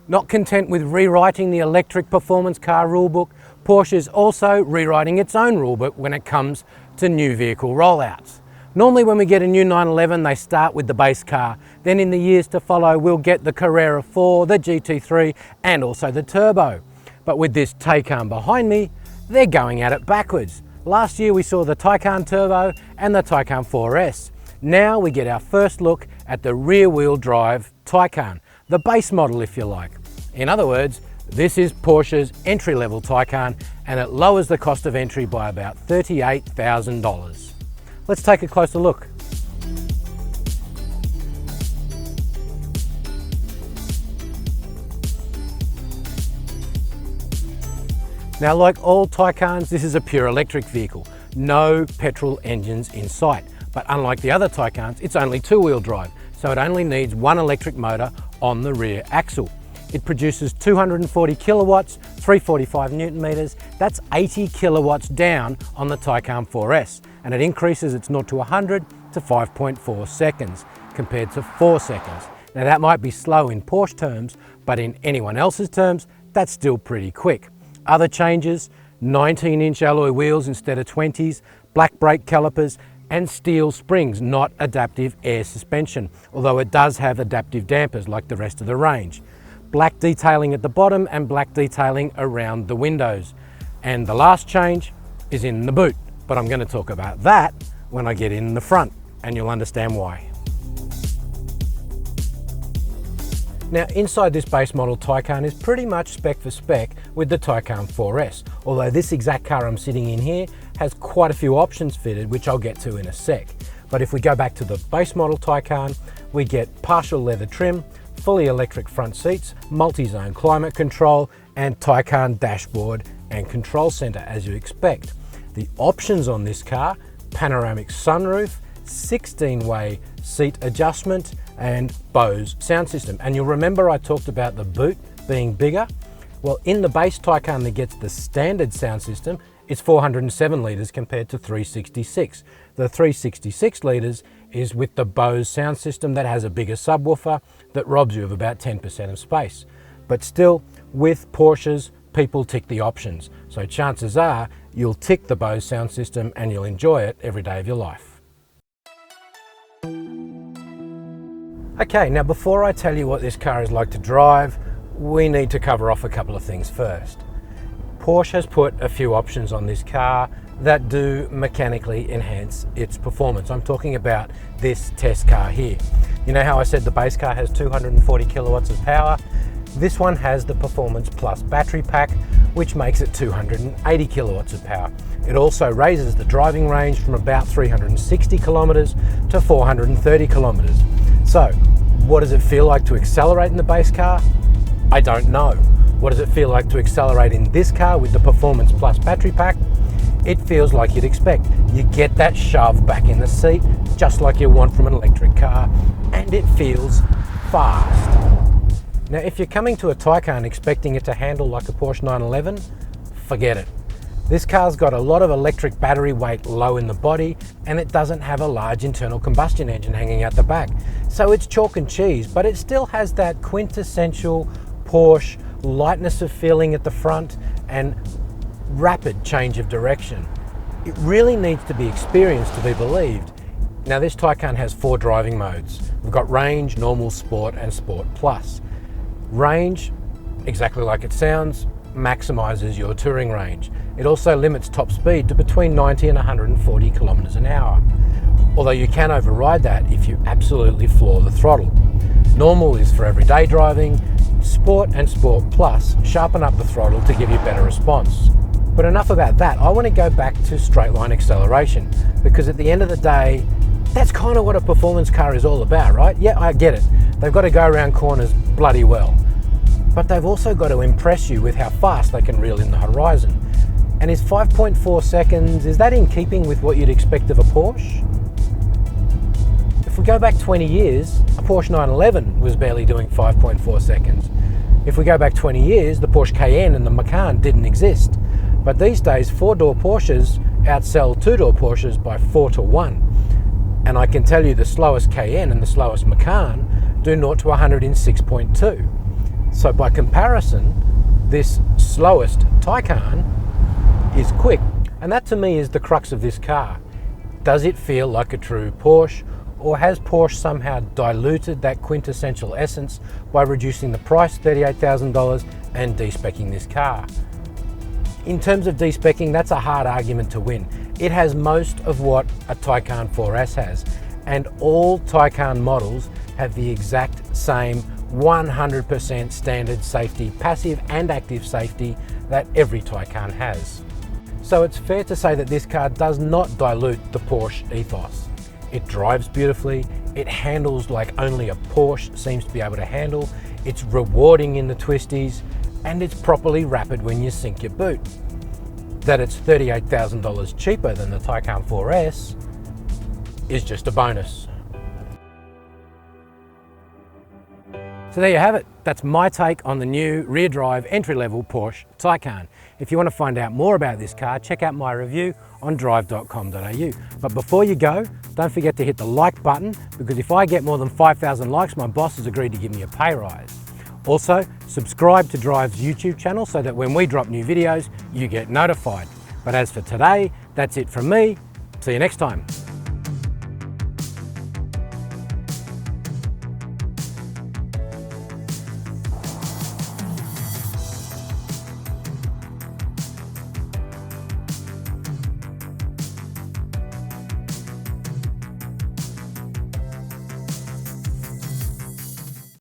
Not content with rewriting the electric performance car rulebook, Porsche is also rewriting its own rulebook when it comes to new vehicle rollouts. Normally when we get a new 911, they start with the base car. Then in the years to follow, we'll get the Carrera 4, the GT3, and also the Turbo. But with this Taycan behind me, they're going at it backwards. Last year we saw the Taycan Turbo and the Taycan 4S. Now we get our first look at the rear-wheel drive Taycan, the base model if you like. In other words, this is Porsche's entry-level Taycan and it lowers the cost of entry by about $38,000. Let's take a closer look. Now, like all Taycans, this is a pure electric vehicle. No petrol engines in sight. But unlike the other Taycans, it's only two-wheel drive, so it only needs one electric motor on the rear axle. It produces 240 kilowatts, 345 newton meters. That's 80 kilowatts down on the Taycan 4S, and it increases its 0 to 100 to 5.4 seconds compared to 4 seconds. Now that might be slow in Porsche terms, but in anyone else's terms, that's still pretty quick. Other changes: 19-inch alloy wheels instead of 20s, black brake calipers, and steel springs, not adaptive air suspension, although it does have adaptive dampers like the rest of the range. Black detailing at the bottom and black detailing around the windows. And the last change is in the boot, but I'm going to talk about that when I get in the front, and you'll understand why. Now, inside this base model Taycan is pretty much spec for spec with the Taycan 4S, although this exact car I'm sitting in here has quite a few options fitted, which I'll get to in a sec. But if we go back to the base model Taycan, we get partial leather trim, fully electric front seats, multi-zone climate control, and Taycan dashboard and control center as you expect. The options on this car: panoramic sunroof, 16-way seat adjustment, and Bose sound system. And you'll remember I talked about the boot being bigger. Well, in the base Taycan that gets the standard sound system, it's 407 litres compared to 366. The 366 litres is with the Bose sound system that has a bigger subwoofer that robs you of about 10% of space. But still, with Porsches, people tick the options. So chances are you'll tick the Bose sound system and you'll enjoy it every day of your life. Okay, now before I tell you what this car is like to drive, we need to cover off a couple of things first. Porsche has put a few options on this car that do mechanically enhance its performance. I'm talking about this test car here. You know how I said the base car has 240 kilowatts of power? This one has the Performance Plus battery pack, which makes it 280 kilowatts of power. It also raises the driving range from about 360 kilometers to 430 kilometers. So, what does it feel like to accelerate in the base car? I don't know. What does it feel like to accelerate in this car with the Performance Plus battery pack? It feels like you'd expect. You get that shove back in the seat, just like you want from an electric car, and it feels fast. Now, if you're coming to a Taycan expecting it to handle like a Porsche 911, forget it. This car's got a lot of electric battery weight low in the body, and it doesn't have a large internal combustion engine hanging out the back. So it's chalk and cheese, but it still has that quintessential Porsche lightness of feeling at the front and rapid change of direction. It really needs to be experienced to be believed. Now, this Taycan has 4 driving modes. We've got range, normal, sport, and sport plus. Range, exactly like it sounds, maximizes your touring range. It also limits top speed to between 90 and 140 kilometers an hour. Although you can override that if you absolutely floor the throttle. Normal is for everyday driving. Sport and Sport Plus sharpen up the throttle to give you better response. But enough about that. I want to go back to straight line acceleration, because at the end of the day, that's kind of what a performance car is all about, right? Yeah, I get it. They've got to go around corners bloody well. But they've also got to impress you with how fast they can reel in the horizon. And is 5.4 seconds, is that in keeping with what you'd expect of a Porsche? If we go back 20 years, a Porsche 911 was barely doing 5.4 seconds. If we go back 20 years, the Porsche Cayenne and the Macan didn't exist. But these days, 4-door Porsches outsell 2-door Porsches by 4 to 1. And I can tell you the slowest Cayenne and the slowest Macan do 0 to 100 in 6.2. So by comparison, this slowest Taycan is quick. And that to me is the crux of this car. Does it feel like a true Porsche, or has Porsche somehow diluted that quintessential essence by reducing the price, $38,000, and de-speccing this car? In terms of de-speccing, that's a hard argument to win. It has most of what a Taycan 4S has, and all Taycan models have the exact same 100% standard safety, passive and active safety, that every Taycan has. So it's fair to say that this car does not dilute the Porsche ethos. It drives beautifully, it handles like only a Porsche seems to be able to handle, it's rewarding in the twisties, and it's properly rapid when you sink your boot. That it's $38,000 cheaper than the Taycan 4S is just a bonus. So there you have it. That's my take on the new rear drive entry-level Porsche Taycan. If you want to find out more about this car, check out my review on Drive.com.au. But before you go, don't forget to hit the like button, because if I get more than 5,000 likes, my boss has agreed to give me a pay rise. Also, subscribe to Drive's YouTube channel so that when we drop new videos, you get notified. But as for today, that's it from me. See you next time.